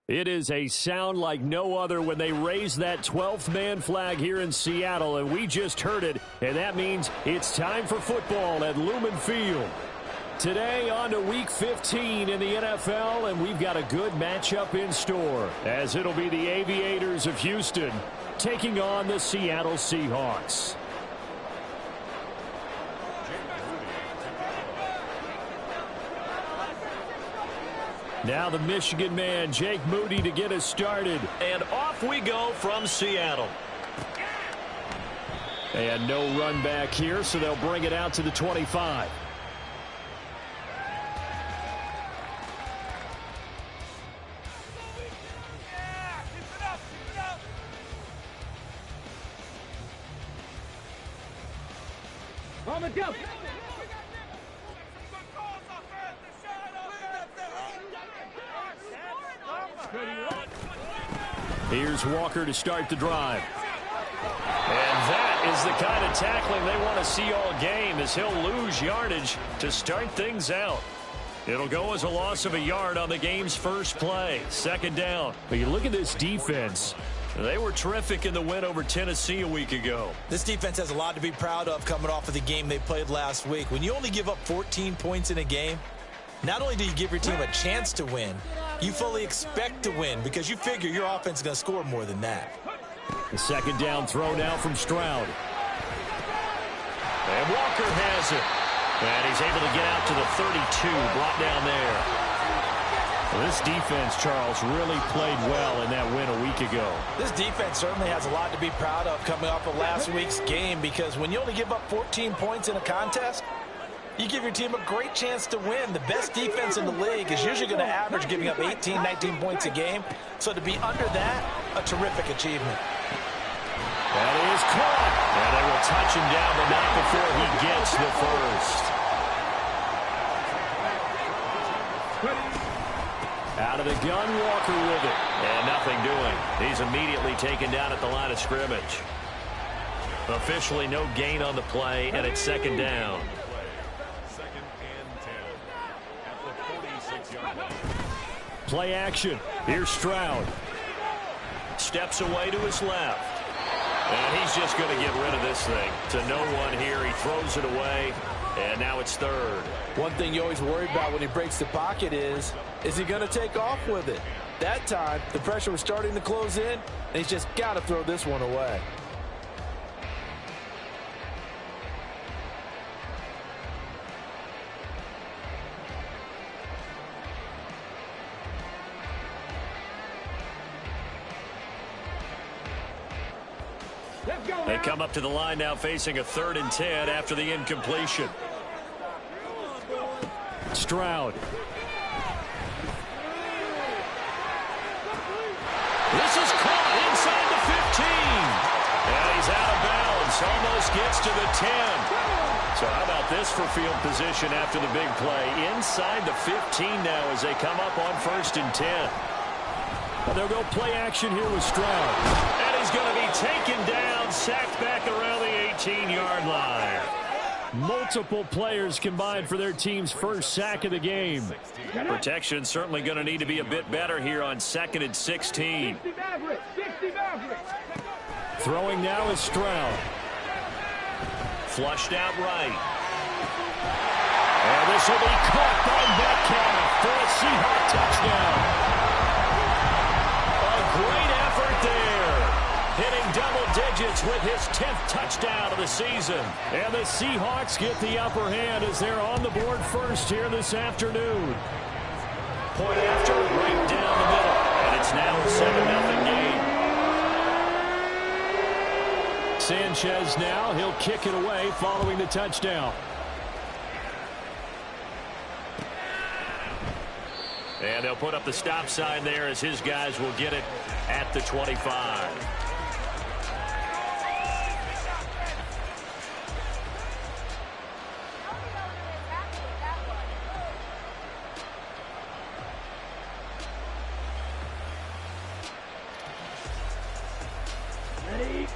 It is a sound like no other when they raise that 12th man flag here in Seattle, and we just heard it, and that means it's time for football at Lumen Field. Today on to Week 15 in the NFL, and we've got a good matchup in store, as it'll be the Aviators of Houston taking on the Seattle Seahawks. Now the Michigan man, Jake Moody, to get us started. And off we go from Seattle. And no run back here, so they'll bring it out to the 25. Here's Walker to start the drive. And that is the kind of tackling they want to see all game, as he'll lose yardage to start things out. It'll go as a loss of a yard on the game's first play. Second down. But you look at this defense. They were terrific in the win over Tennessee a week ago. This defense has a lot to be proud of coming off of the game they played last week. When you only give up 14 points in a game, not only do you give your team a chance to win, you fully expect to win because you figure your offense is going to score more than that. The second down throw now from Stroud. And Walker has it. And he's able to get out to the 32, brought down there. Well, this defense, Charles, really played well in that win a week ago. This defense certainly has a lot to be proud of coming off of last week's game, because when you only give up 14 points in a contest, you give your team a great chance to win. The best defense in the league is usually going to average giving up 18, 19 points a game. So to be under that, a terrific achievement. That is caught. And they will touch him down, but not before he gets the first. Out of the gun, Walker with it. And nothing doing. He's immediately taken down at the line of scrimmage. Officially no gain on the play, and it's second down. Play action. Here's Stroud. Steps away to his left. And he's just going to get rid of this thing. To no one here. He throws it away. And now it's third. One thing you always worry about when he breaks the pocket is he going to take off with it? That time, the pressure was starting to close in, and he's just got to throw this one away. They come up to the line now facing a 3rd and 10 after the incompletion. Stroud. This is caught inside the 15. And he's out of bounds. Almost gets to the 10. So how about this for field position after the big play? Inside the 15 now as they come up on 1st and 10. They'll go play action here with Stroud. And he's going to be taken down, sacked back around the 18-yard line. Multiple players combined for their team's first sack of the game. Protection certainly going to need to be a bit better here on 2nd and 16. Throwing now is Stroud. Flushed out right. And this will be caught by Metcalf for a Seahawks touchdown. Great effort there. Hitting double digits with his 10th touchdown of the season. And the Seahawks get the upper hand as they're on the board first here this afternoon. Point after, right down the middle. And it's now a 7-0 game. Sanchez now, he'll kick it away following the touchdown. And they'll put up the stop sign there as his guys will get it at the 25.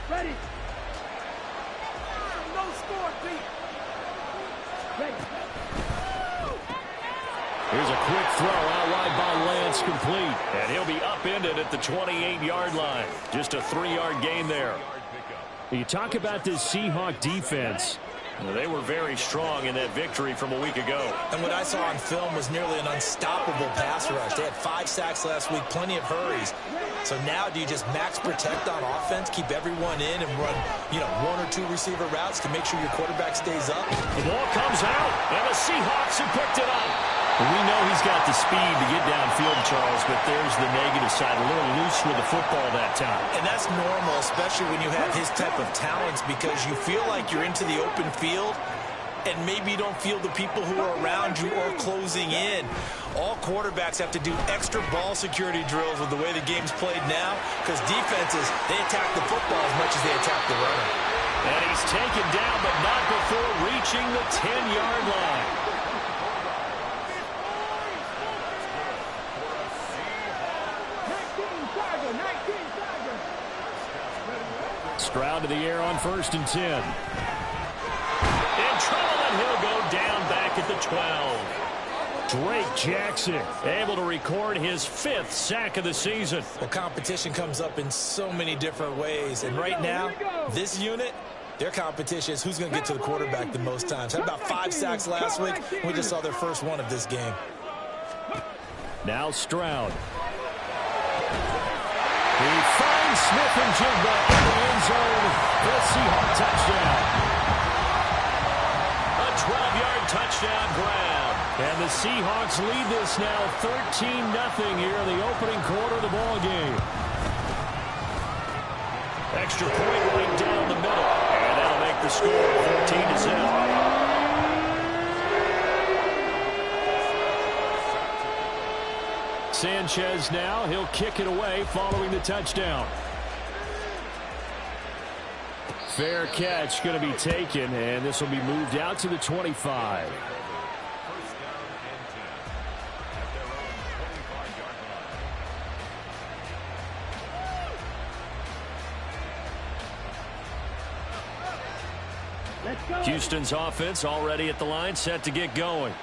Ready. No score, Pete. Ready. Here's a quick throw out wide by Lance, complete. And he'll be upended at the 28-yard line. Just a 3-yard gain there. You talk about this Seahawk defense. They were very strong in that victory from a week ago. And what I saw on film was nearly an unstoppable pass rush. They had 5 sacks last week, plenty of hurries. So now do you just max protect on offense, keep everyone in, and run, 1 or 2 receiver routes to make sure your quarterback stays up? The ball comes out, and the Seahawks have picked it up. We know he's got the speed to get downfield, Charles, but there's the negative side. A little loose with the football that time. And that's normal, especially when you have his type of talents, because you feel like you're into the open field, and maybe you don't feel the people who are around you or closing in. All quarterbacks have to do extra ball security drills with the way the game's played now, because defenses, they attack the football as much as they attack the runner. And he's taken down, but not before reaching the 10-yard line. Stroud to the air on 1st and 10. In trouble, and he'll go down back at the 12. Drake Jackson Able to record his 5th sack of the season. Well, competition comes up in so many different ways. And right now, this unit, their competition is who's going to get to the quarterback the most times. Had about 5 sacks last week. We just saw their first one of this game. Now Stroud. He finds Smith-Njigba in the end zone for a Seahawk touchdown. A 12-yard touchdown grab. And the Seahawks lead this now 13-0 here in the opening quarter of the ball game. Extra point right down the middle. And that'll make the score 14-0. Sanchez now, he'll kick it away following the touchdown. Fair catch going to be taken, and this will be moved out to the 25. Houston's offense already at the line, set to get going.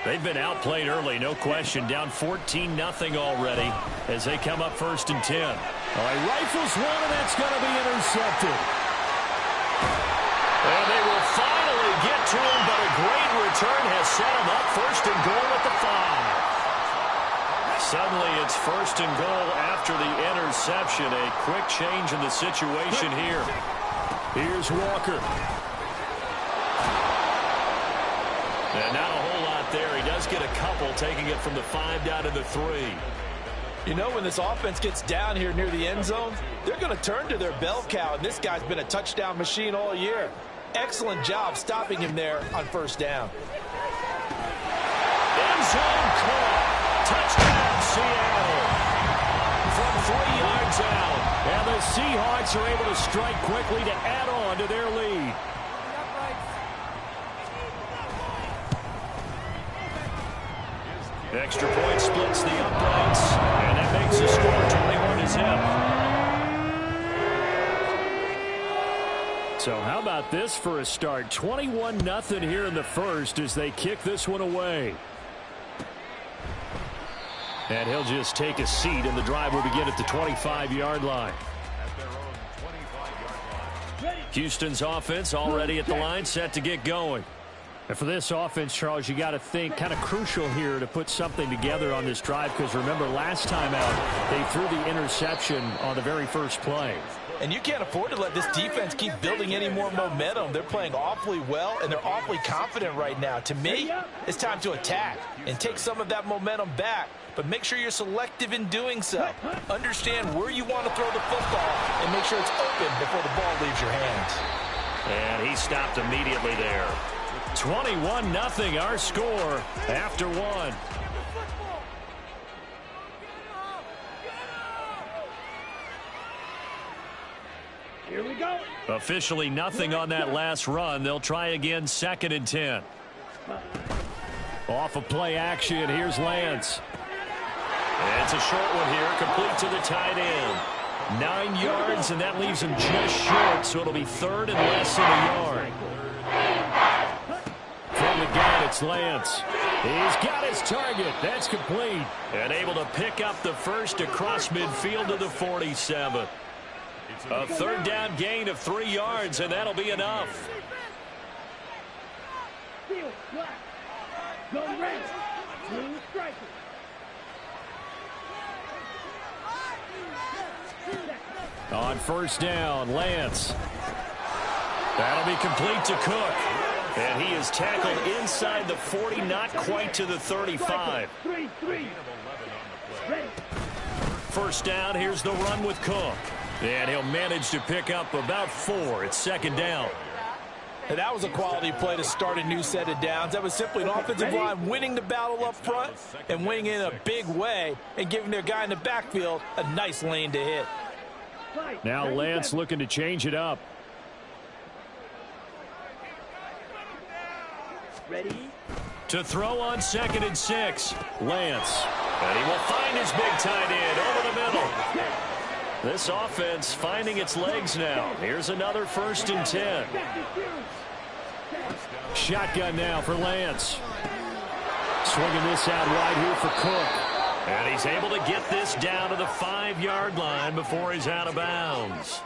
They've been outplayed early, no question. Down 14-0 already as they come up 1st and 10. All right, rifles one, and that's going to be intercepted. And they will finally get to him, but a great return has set him up 1st and goal at the 5. Suddenly it's 1st and goal after the interception. A quick change in the situation here. Here's Walker. And not a whole lot there. He does get a couple, taking it from the 5 down to the 3. When this offense gets down here near the end zone, they're going to turn to their bell cow, and this guy's been a touchdown machine all year. Excellent job stopping him there on 1st down. End zone caught. Touchdown, Seattle. From 3 yards out. And the Seahawks are able to strike quickly to add on to their lead. Extra point splits the uprights, and that makes the score 21-0. So how about this for a start? 21-0 here in the first as they kick this one away. And he'll just take a seat, and the drive will begin at the 25-yard line. Houston's offense already at the line, set to get going. And for this offense, Charles, you got to think kind of crucial here to put something together on this drive, because remember last time out they threw the interception on the very first play. And you can't afford to let this defense keep building any more momentum. They're playing awfully well, and they're awfully confident right now. To me, it's time to attack and take some of that momentum back, but make sure you're selective in doing so. Understand where you want to throw the football and make sure it's open before the ball leaves your hands. And he stopped immediately there. 21-0 our score after one. Here we go. Officially nothing on that last run. They'll try again 2nd and 10. Off of play action, here's Lance. And it's a short one here, complete to the tight end. 9 yards, and that leaves him just short, so it'll be 3rd and less than a yard. From the gun, it's Lance. He's got his target. That's complete. And able to pick up the first across midfield to the 47. A third down gain of 3 yards, and that'll be enough. Go red. Blue striker. On first down, Lance. That'll be complete to Cook. And he is tackled inside the 40, not quite to the 35. First down, here's the run with Cook. And he'll manage to pick up about 4. It's second down. And that was a quality play to start a new set of downs. That was simply an offensive line winning the battle up front and winning in a big way and giving their guy in the backfield a nice lane to hit. Now Lance looking to change it up. Ready? To throw on 2nd and 6. Lance. And he will find his big tight end over the middle. This offense finding its legs now. Here's another 1st and 10. Shotgun now for Lance. Swinging this out wide here for Cook. And he's able to get this down to the 5-yard line before he's out of bounds.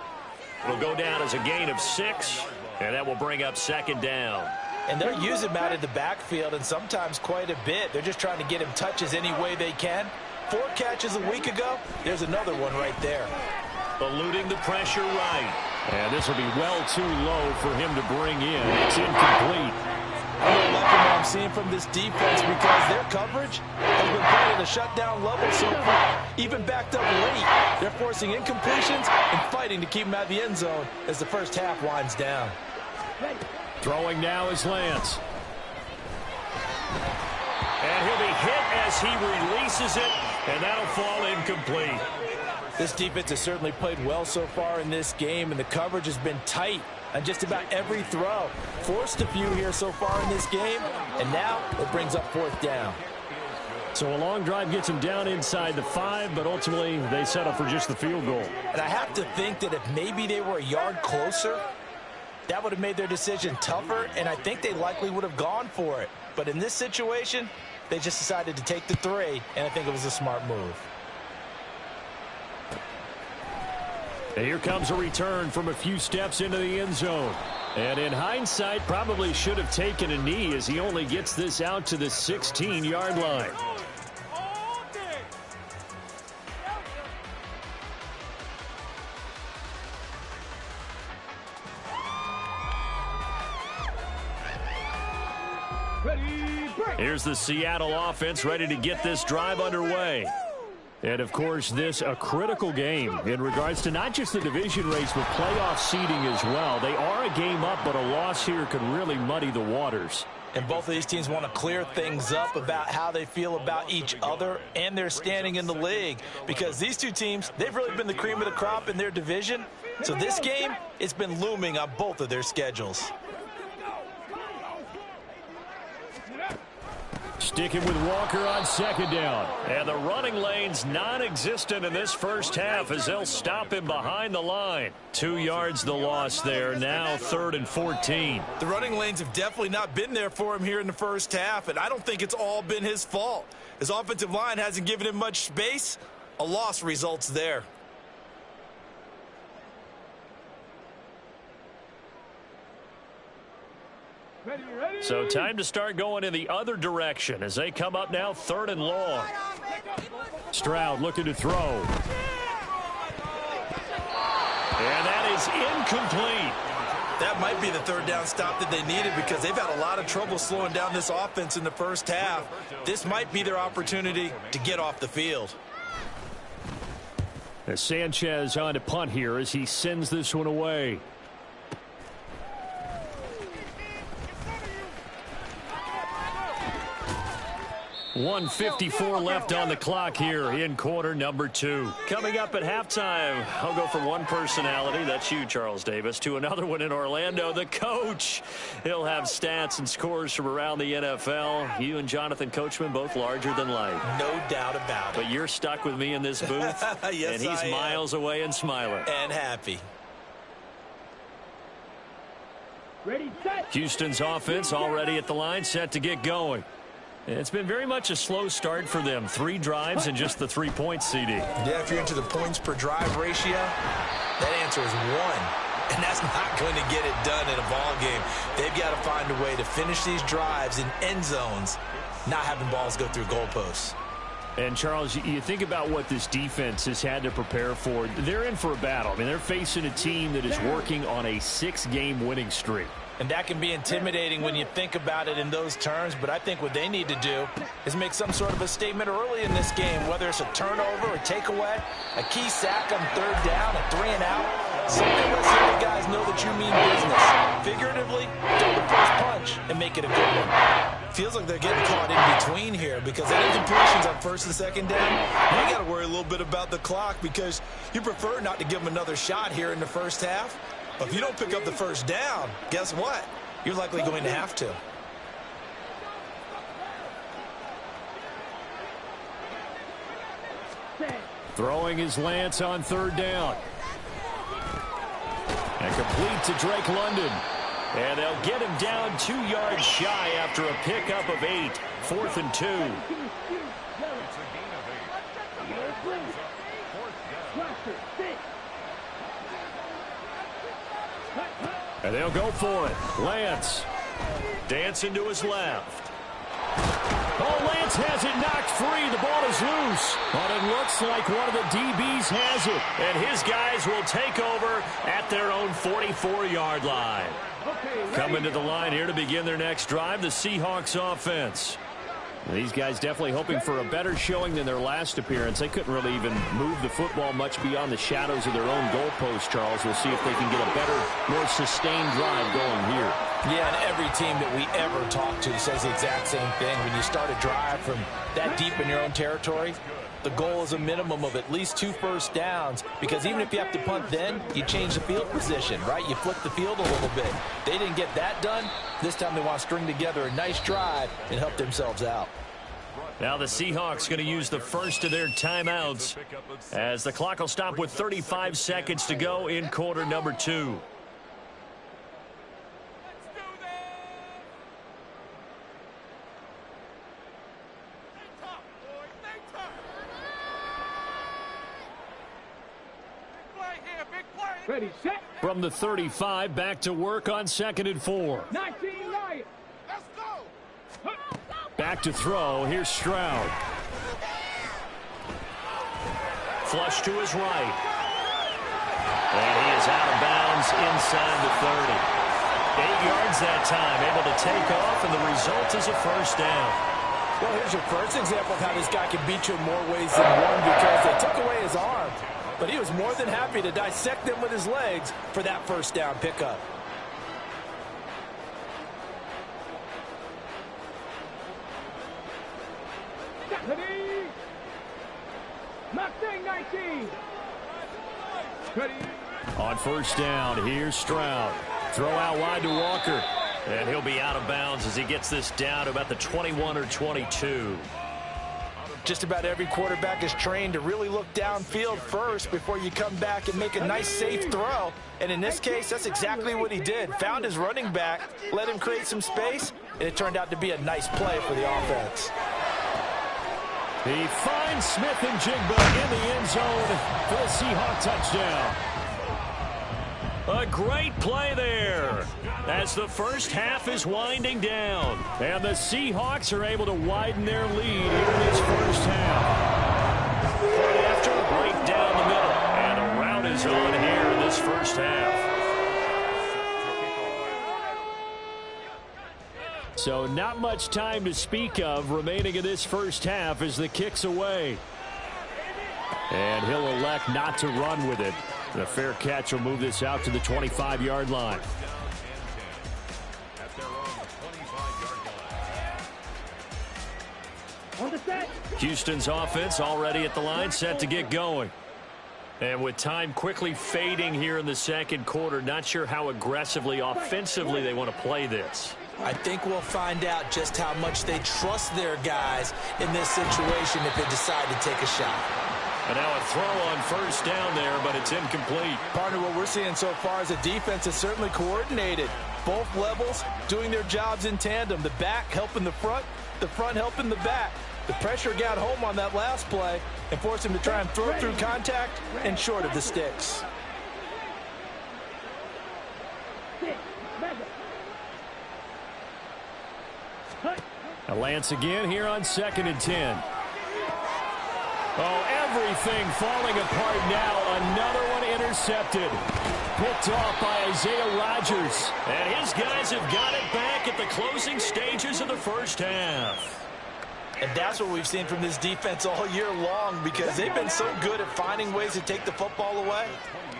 It'll go down as a gain of 6, and that will bring up second down. And they're using him out of the backfield, and sometimes quite a bit. They're just trying to get him touches any way they can. 4 catches a week ago. There's another one right there. Eluding the pressure right. And this will be well too low for him to bring in. It's incomplete. I'm really liking what I'm seeing from this defense because their coverage has been playing at a shutdown level so far. Even backed up late, they're forcing incompletions and fighting to keep them out of the end zone as the first half winds down. Throwing now is Lance. And he'll be hit as he releases it, and that'll fall incomplete. This defense has certainly played well so far in this game, and the coverage has been tight on just about every throw. Forced a few here so far in this game, and now it brings up 4th down. So a long drive gets him down inside the 5, but ultimately they settle for just the field goal. And I have to think that if maybe they were a yard closer, that would have made their decision tougher, and I think they likely would have gone for it. But in this situation, they just decided to take the 3, and I think it was a smart move. And here comes a return from a few steps into the end zone. And in hindsight, probably should have taken a knee as he only gets this out to the 16-yard line. Here's the Seattle offense ready to get this drive underway. And, of course, this a critical game in regards to not just the division race, but playoff seeding as well. They are a game up, but a loss here could really muddy the waters. And both of these teams want to clear things up about how they feel about each other and their standing in the league. Because these two teams, they've really been the cream of the crop in their division. So this game, it's been looming on both of their schedules. Sticking with Walker on 2nd down. And the running lane's non-existent in this first half as they'll stop him behind the line. 2 yards the loss there, now 3rd and 14. The running lanes have definitely not been there for him here in the first half, and I don't think it's all been his fault. His offensive line hasn't given him much space. A loss results there. So time to start going in the other direction as they come up now 3rd and long. Stroud looking to throw. And that is incomplete. That might be the 3rd down stop that they needed because they've had a lot of trouble slowing down this offense in the first half. This might be their opportunity to get off the field. As Sanchez on to punt here as he sends this one away. 1:54 left on the clock here in quarter number 2. Coming up at halftime, I'll go from one personality, that's you, Charles Davis, to another one in Orlando, the coach. He'll have stats and scores from around the NFL. You and Jonathan Coachman, both larger than life. No doubt about it. But you're stuck with me in this booth, yes, and he's miles away and smiling. And happy. Ready, set. Houston's offense already at the line, set to get going. It's been very much a slow start for them. 3 drives and just the 3 points, CD. Yeah, if you're into the points per drive ratio, that answer is 1. And that's not going to get it done in a ball game. They've got to find a way to finish these drives in end zones, not having balls go through goalposts. And, Charles, you think about what this defense has had to prepare for. They're in for a battle. I mean, they're facing a team that is working on a 6-game winning streak. And that can be intimidating when you think about it in those terms, but I think what they need to do is make some sort of a statement early in this game, whether it's a turnover, a takeaway, a key sack on 3rd down, a 3-and-out. Something that let the guys know that you mean business. Figuratively, throw the first punch and make it a good one. Feels like they're getting caught in between here because that incompletion's on 1st and 2nd down. Now you got to worry a little bit about the clock because you prefer not to give them another shot here in the first half. But if you don't pick up the first down, guess what? You're likely going to have to. Throwing his Lance on 3rd down. And complete to Drake London. And they'll get him down 2 yards shy after a pickup of 8. 4th and 2. And they'll go for it. Lance. Dancing to his left. Oh, Lance has it knocked free. The ball is loose. But it looks like one of the DBs has it. And his guys will take over at their own 44-yard line. Coming to the line here to begin their next drive, the Seahawks offense. These guys definitely hoping for a better showing than their last appearance. They couldn't really even move the football much beyond the shadows of their own goalpost, Charles. We'll see if they can get a better, more sustained drive going here. Yeah, and every team that we ever talk to says the exact same thing. When you start a drive from that deep in your own territory, the goal is a minimum of at least 2 first downs because even if you have to punt then, you change the field position, right? You flip the field a little bit. They didn't get that done. This time they want to string together a nice drive and help themselves out. Now the Seahawks going to use the first of their timeouts as the clock will stop with 35 seconds to go in quarter number 2. Ready, set. From the 35, back to work on 2nd and 4. 19 Lions. Let's go. Back to throw. Here's Stroud. Flush to his right. And he is out of bounds inside the 30. 8 yards that time, able to take off, and the result is a first down. Well, here's your first example of how this guy can beat you in more ways than one because they took away his arm. But he was more than happy to dissect them with his legs for that first down pickup. Mustang 19. Ready. On first down, here's Stroud. Throw out wide to Walker. And he'll be out of bounds as he gets this down to about the 21 or 22. Just about every quarterback is trained to really look downfield first before you come back and make a nice, safe throw. And in this case, that's exactly what he did. Found his running back, let him create some space, and it turned out to be a nice play for the offense. He finds Smith and Jigba in the end zone for the Seahawk touchdown. A great play there as the first half is winding down. And the Seahawks are able to widen their lead here in this first half. Right after, right down the middle. And a route is on here in this first half. So not much time to speak of remaining in this first half as the kick's away. And he'll elect not to run with it. The fair catch will move this out to the 25-yard line. On the set. Houston's offense already at the line, set to get going. And with time quickly fading here in the second quarter, not sure how aggressively, offensively they want to play this. I think we'll find out just how much they trust their guys in this situation if they decide to take a shot. And now a throw on first down there, but it's incomplete. Partner, what we're seeing so far is the defense is certainly coordinated. Both levels doing their jobs in tandem. The back helping the front, The front helping the back. The pressure got home on that last play and forced him to try and throw through contact and short of the sticks. A Lance again here on 2nd and 10. Oh, everything falling apart now. Another one intercepted. Picked off by Isaiah Rodgers. And his guys have got it back at the closing stages of the first half. And that's what we've seen from this defense all year long, because they've been so good at finding ways to take the football away.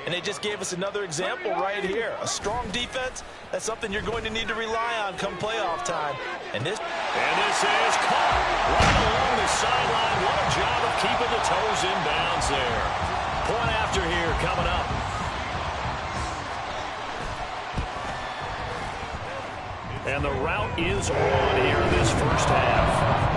And they just gave us another example right here. A strong defense, that's something you're going to need to rely on come playoff time. And this is caught right along the sideline. What a job of keeping the toes in bounds there. Point after here coming up. And the route is on here in this first half.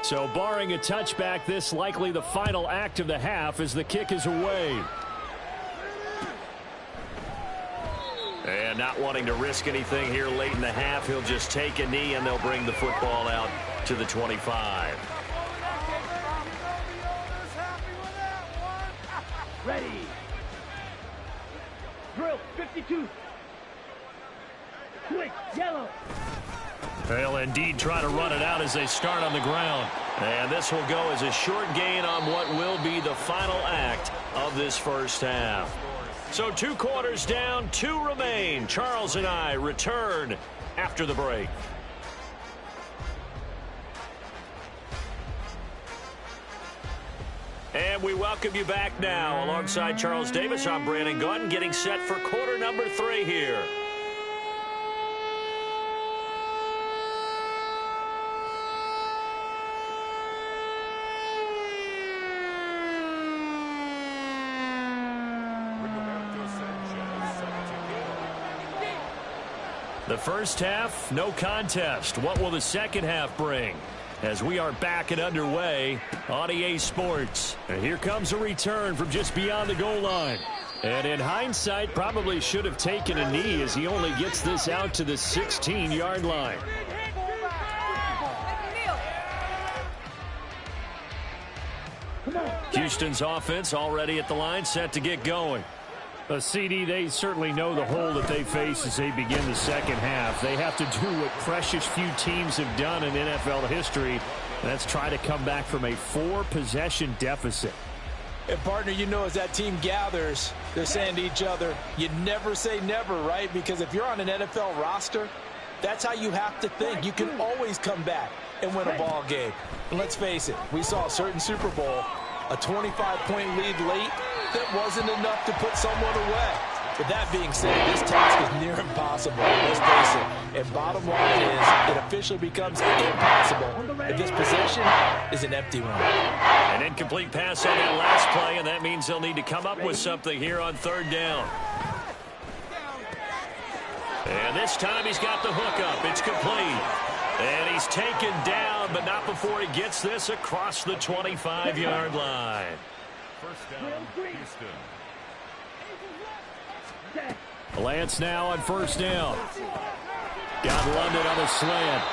So barring a touchback, this likely the final act of the half as the kick is away. And not wanting to risk anything here late in the half, he'll just take a knee and they'll bring the football out to the 25. Ready. Drill 52. Quick, yellow. They'll indeed try to run it out as they start on the ground. And this will go as a short gain on what will be the final act of this first half. So 2 quarters down, 2 remain. Charles and I return after the break. And we welcome you back now. Alongside Charles Davis, I'm Brandon Gaudin, getting set for quarter number 3 here. The first half, no contest. What will the second half bring? As we are back and underway on EA Sports. And here comes a return from just beyond the goal line. And in hindsight, probably should have taken a knee as he only gets this out to the 16-yard line. Houston's offense already at the line, set to get going. CD, they certainly know the hole that they face as they begin the second half. They have to do what precious few teams have done in NFL history, and that's try to come back from a 4-possession deficit. And, partner, you know, as that team gathers, they're saying to each other, you never say never, right? Because if you're on an NFL roster, that's how you have to think. You can always come back and win a ball game. And let's face it, we saw a certain Super Bowl, a 25-point lead late, that wasn't enough to put someone away. With that being said, this task is near impossible. Let's face it. And bottom line is, it officially becomes impossible if this possession is an empty one. An incomplete pass on that last play, and that means they'll need to come up with something here on 3rd down. And this time he's got the hook up. It's complete. And he's taken down, but not before he gets this across the 25-yard line. First down, Houston. Lance now on 1st down. Got London on a slant.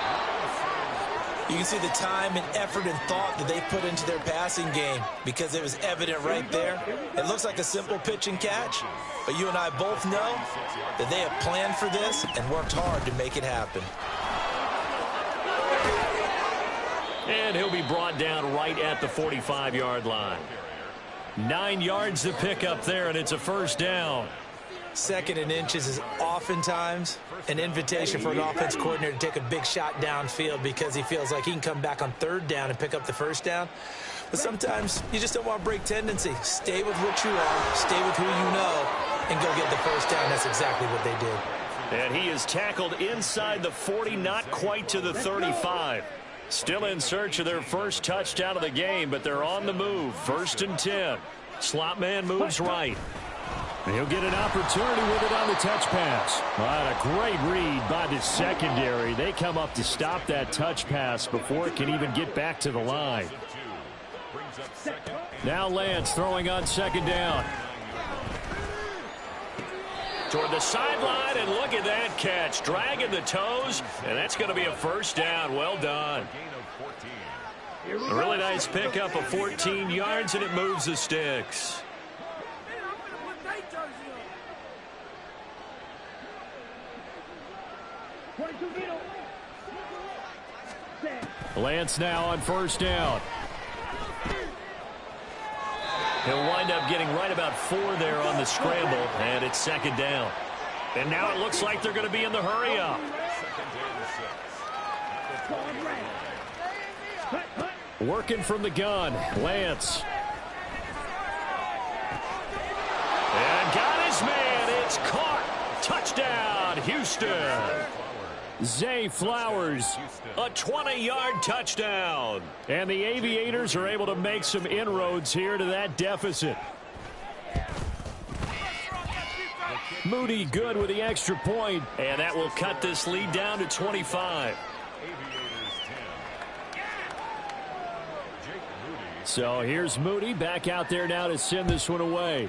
You can see the time and effort and thought that they put into their passing game because it was evident right there. It looks like a simple pitch and catch, but you and I both know that they have planned for this and worked hard to make it happen. And he'll be brought down right at the 45-yard line. 9 yards to pick up there, and it's a 1st down. 2nd and inches is oftentimes an invitation for an offense coordinator to take a big shot downfield because he feels like he can come back on 3rd down and pick up the 1st down. But sometimes you just don't want to break tendency. Stay with what you are, stay with who you know, and go get the 1st down. That's exactly what they did. And he is tackled inside the 40, not quite to the 35. Still in search of their first touchdown of the game, but they're on the move. 1st and 10. Slot man moves right. He'll get an opportunity with it on the touch pass. What a great read by the secondary. They come up to stop that touch pass before it can even get back to the line. Brings up second. Now Lance throwing on second down. Toward the sideline, and look at that catch. Dragging the toes, and that's going to be a first down. Well done. Gain of 14. A really nice pickup of 14 yards, and it moves the sticks. Lance now on first down. He'll wind up getting right about 4 there on the scramble, and it's second down. And now it looks like they're going to be in the hurry up. Working from the gun, Lance. And got his man. It's caught. Touchdown, Houston. Zay Flowers. A 20-yard touchdown. And the Aviators are able to make some inroads here to that deficit. Moody good with the extra point. And that will cut this lead down to 25. So here's Moody back out there now to send this one away.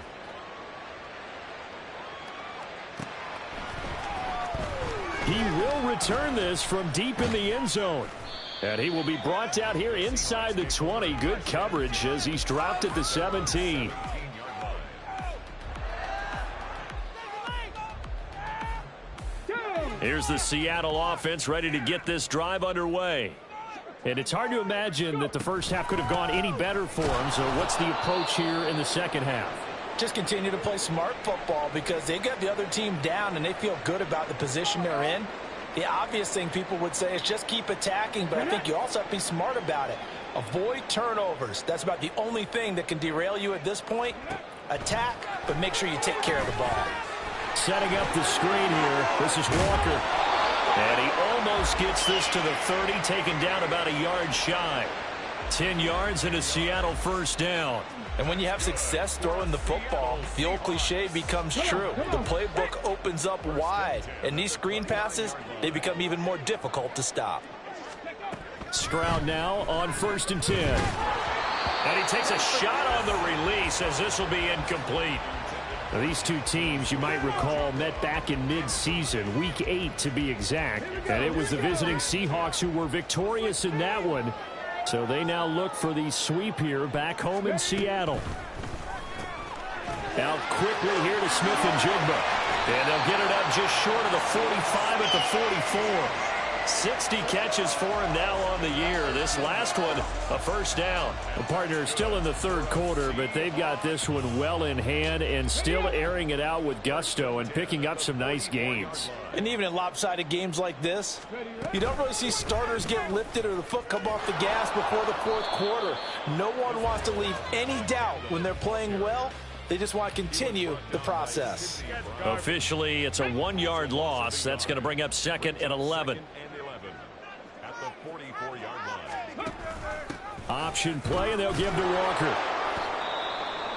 He will return this from deep in the end zone. And he will be brought out here inside the 20. Good coverage as he's dropped at the 17. Here's the Seattle offense ready to get this drive underway. And it's hard to imagine that the first half could have gone any better for him. So what's the approach here in the second half? Just continue to play smart football because they got the other team down and they feel good about the position they're in. The obvious thing people would say is just keep attacking, but I think you also have to be smart about it. Avoid turnovers. That's about the only thing that can derail you at this point. Attack, but make sure you take care of the ball. Setting up the screen here. This is Walker. And he almost gets this to the 30, taken down about a yard shy. 10 yards and a Seattle first down. And when you have success throwing the football, the old cliche becomes true. The playbook opens up wide. And these screen passes, they become even more difficult to stop. Stroud now on 1st and 10. And he takes a shot on the release as this will be incomplete. Now, these two teams, you might recall, met back in mid-season, week 8 to be exact. And it was the visiting Seahawks who were victorious in that one. So they now look for the sweep here back home in Seattle. Now quickly here to Smith and Jigba. And they'll get it up just short of the 45 at the 44. 60 catches for him now on the year. This last one, a first down. The partner still in the third quarter, but they've got this one well in hand and still airing it out with gusto and picking up some nice gains. And even in lopsided games like this, you don't really see starters get lifted or the foot come off the gas before the fourth quarter. No one wants to leave any doubt when they're playing well. They just want to continue the process. Officially, it's a 1-yard loss. That's going to bring up 2nd and 11. At the 44-yard line. Option play, and they'll give to Walker.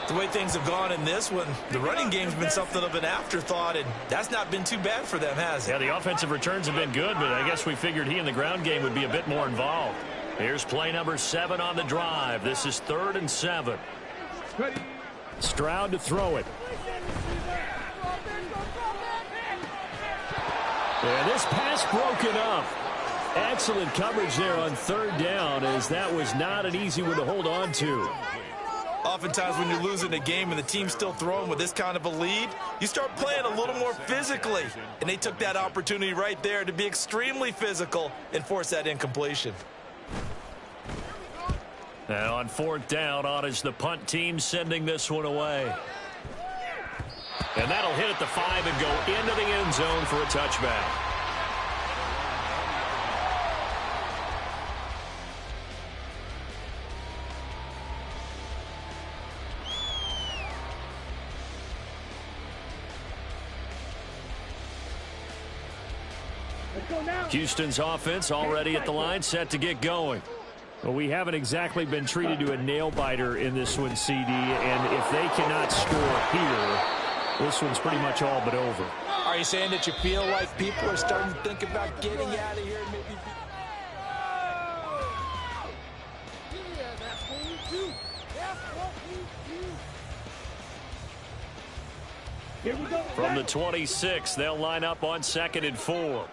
The way things have gone in this one, the running game's been something of an afterthought, and that's not been too bad for them, has it? Yeah, the offensive returns have been good, but I guess we figured he in the ground game would be a bit more involved. Here's play number 7 on the drive. This is 3rd and 7. Stroud to throw it. And this pass broken up. Excellent coverage there on 3rd down, as that was not an easy one to hold on to. Oftentimes when you're losing a game and the team's still throwing with this kind of a lead, you start playing a little more physically. And they took that opportunity right there to be extremely physical and force that incompletion. And on 4th down, on is the punt team sending this one away. And that'll hit at the 5 and go into the end zone for a touchback. Houston's offense already at the line, set to get going. Well, we haven't exactly been treated to a nail-biter in this one, CD, and if they cannot score here, this one's pretty much all but over. Are you saying that you feel like people are starting to think about getting out of here? Maybe. Yeah, that's what we do. Here we go. From the 26, they'll line up on 2nd and 4.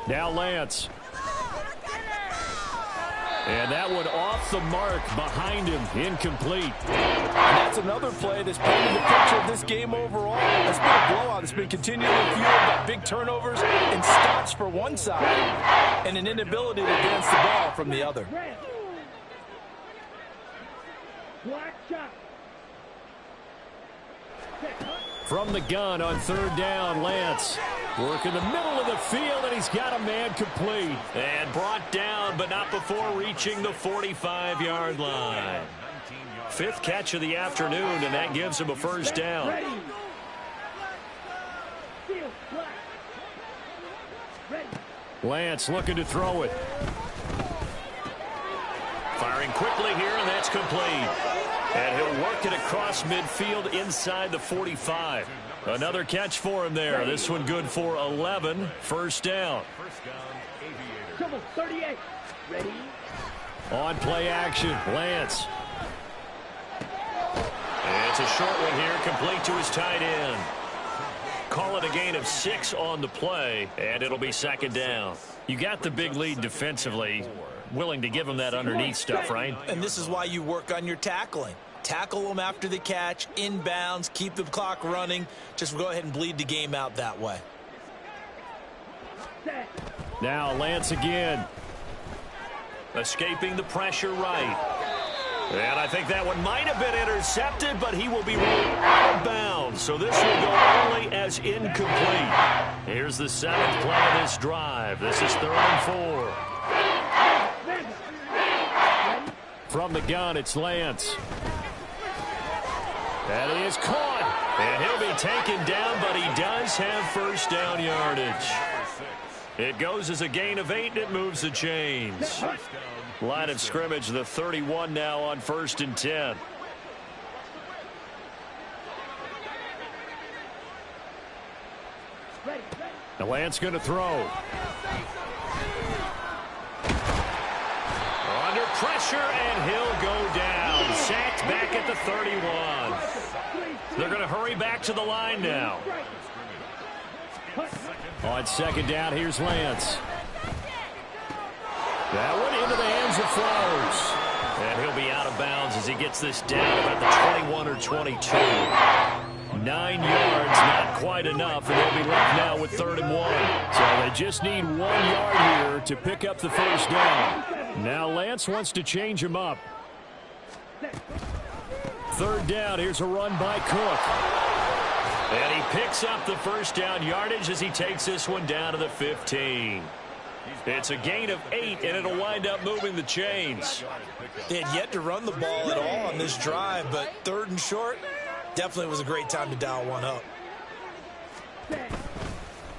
Now Lance. And that one off the mark behind him, incomplete. And that's another play that's painted the picture of this game overall. It's been a blowout. It's been continually fueled by big turnovers and stops for one side and an inability to advance the ball from the other. Black shot. From the gun on 3rd down, Lance. Working the middle of the field, and he's got a man complete. And brought down, but not before reaching the 45-yard line. 5th catch of the afternoon, and that gives him a first down. Ready. Field, black. Ready. Lance looking to throw it. Firing quickly here, and that's complete. And he'll work it across midfield inside the 45. Another catch for him there. This one good for 11. First down. Trouble, 38. Ready. On play action, Lance. And it's a short one here, complete to his tight end. Call it a gain of 6 on the play, and it'll be 2nd down. You got the big lead defensively. Willing to give him that underneath stuff, right? And this is why you work on your tackling. Tackle them after the catch, inbounds, keep the clock running. Just go ahead and bleed the game out that way. Now Lance again. Escaping the pressure right. And I think that one might have been intercepted, but he will be ruled out of bounds. So this will go only as incomplete. Here's the 7th play of this drive. This is 3rd and 4. From the gun, it's Lance. And he is caught. And he'll be taken down, but he does have first down yardage. It goes as a gain of 8, and it moves the chains. Line of scrimmage, the 31 now on 1st and 10. Now Lance going to throw. Under pressure, and he'll go down. Sacked back at the 31. They're going to hurry back to the line now. On 2nd down, here's Lance. That one into the hands of Flowers. And he'll be out of bounds as he gets this down about the 21 or 22. 9 yards, not quite enough, and they'll be left now with 3rd and 1. So they just need 1 yard here to pick up the first down. Now Lance wants to change him up. 3rd down, here's a run by Cook. And he picks up the first down yardage as he takes this one down to the 15. It's a gain of 8, and it'll wind up moving the chains. They had yet to run the ball at all on this drive, but 3rd and short, definitely was a great time to dial one up.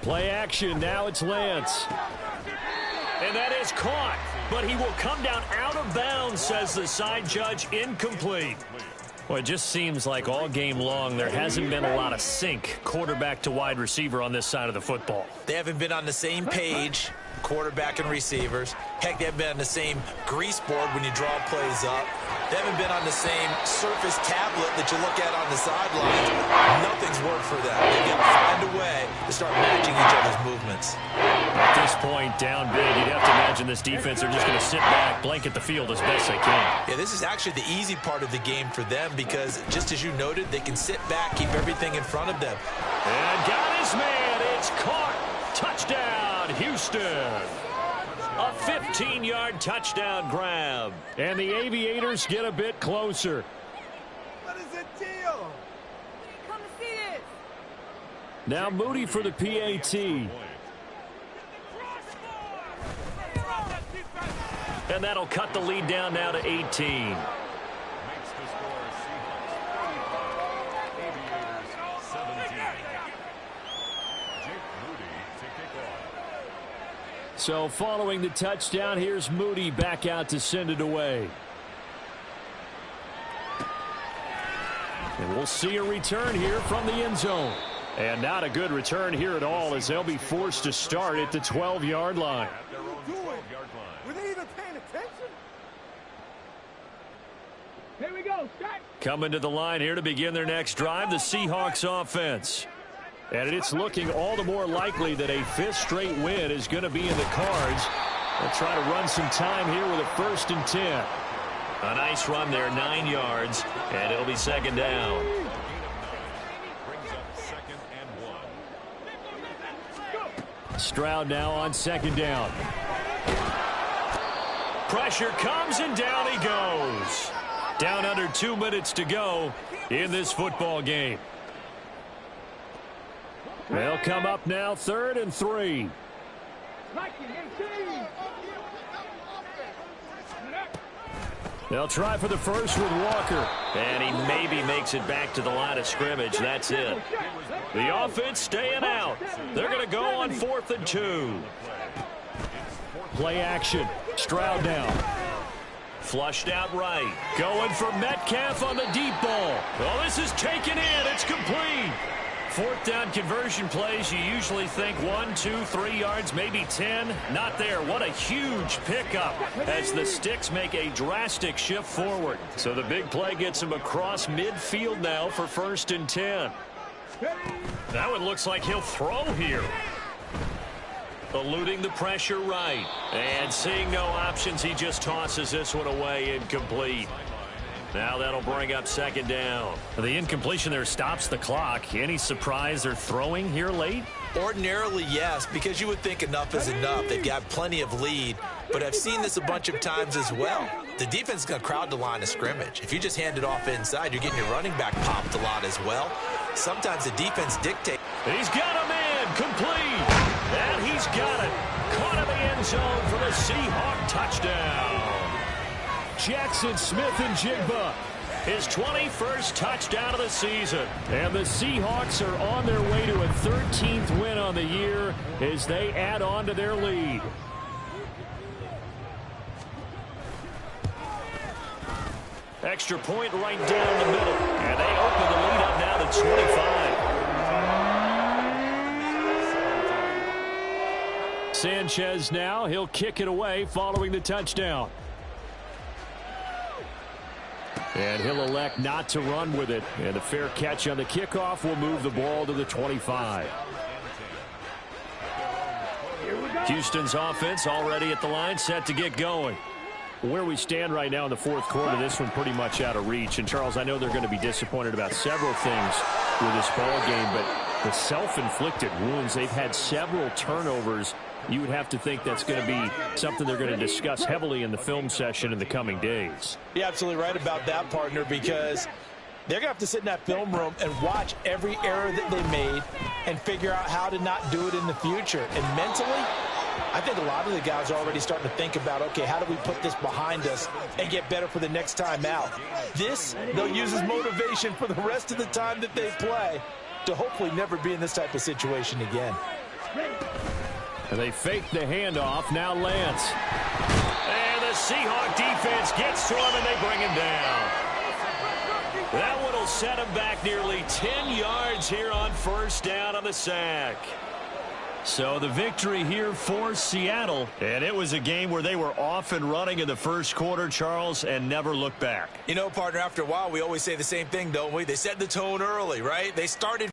Play action, now it's Lance. And that is caught, but he will come down out of bounds, says the side judge, incomplete. Well, it just seems like all game long there hasn't been a lot of sync quarterback to wide receiver on this side of the football. They haven't been on the same page, quarterback and receivers. Heck, they haven't been on the same grease board when you draw plays up. They haven't been on the same surface tablet that you look at on the sidelines. Nothing's worked for them. They've got to find a way to start matching each other's movements. At this point, down big, you'd have to imagine this defense are just going to sit back, blanket the field as best they can. Yeah, this is actually the easy part of the game for them because, just as you noted, they can sit back, keep everything in front of them. And got his man. It's caught. Touchdown, Houston. A 15-yard touchdown grab. And the Aviators get a bit closer. What is the deal? Come to see this. Now Moody for the PAT. And that'll cut the lead down now to 18. Makes the score Seahawks 45, Aviators 17. Jake Moody to kick off. So following the touchdown, here's Moody back out to send it away. And we'll see a return here from the end zone. And not a good return here at all as they'll be forced to start at the 12-yard line. At their own 12-yard line. attention. Here we go. Start. Coming to the line here to begin their next drive, the Seahawks offense. And it's looking all the more likely that a fifth straight win is going to be in the cards. They'll try to run some time here with a 1st and 10. A nice run there, 9 yards, and it'll be 2nd down. Brings up 2nd and 1. Stroud now on 2nd down. Pressure comes and down he goes. Down under 2 minutes to go in this football game. They'll come up now 3rd and 3. They'll try for the first with Walker. And he maybe makes it back to the line of scrimmage. That's it. The offense staying out. They're going to go on 4th and 2. Play action. Stroud down. Flushed out right. Going for Metcalf on the deep ball. Well, this is taken in. It's complete. 4th down conversion plays, you usually think 1, 2, 3 yards, maybe 10. Not there. What a huge pickup as the sticks make a drastic shift forward. So the big play gets him across midfield now for 1st and 10. That one looks like he'll throw here. Eluding the pressure right. And seeing no options, he just tosses this one away incomplete. Now that'll bring up 2nd down. The incompletion there stops the clock. Any surprise they're throwing here late? Ordinarily, yes, because you would think enough is enough. They've got plenty of lead, but I've seen this a bunch of times as well. The defense is going to crowd the line of scrimmage. If you just hand it off inside, you're getting your running back popped a lot as well. Sometimes the defense dictates. He's got him in, complete. And he's got it. Caught in the end zone for the Seahawk touchdown. Jackson Smith-Njigba, his 21st touchdown of the season. And the Seahawks are on their way to a 13th win on the year as they add on to their lead. Extra point right down the middle. And they open the lead up now to 25. Sanchez now, he'll kick it away following the touchdown. And he'll elect not to run with it. And a fair catch on the kickoff will move the ball to the 25. Houston's offense already at the line, set to get going. Where we stand right now in the 4th quarter, this one pretty much out of reach. And, Charles, I know they're going to be disappointed about several things with this ball game, but the self-inflicted wounds, they've had several turnovers. You would have to think that's going to be something they're going to discuss heavily in the film session in the coming days. You're absolutely right about that, partner, because they're going to have to sit in that film room and watch every error that they made and figure out how to not do it in the future. And mentally, I think a lot of the guys are already starting to think about, okay, how do we put this behind us and get better for the next time out? This, they'll use as motivation for the rest of the time that they play to hopefully never be in this type of situation again. And they fake the handoff. Now Lance. And the Seahawk defense gets to him, and they bring him down. That one will set him back nearly 10 yards here on 1st down on the sack. So the victory here for Seattle. And it was a game where they were off and running in the 1st quarter, Charles, and never looked back. You know, partner, after a while, we always say the same thing, don't we? They set the tone early, right? They started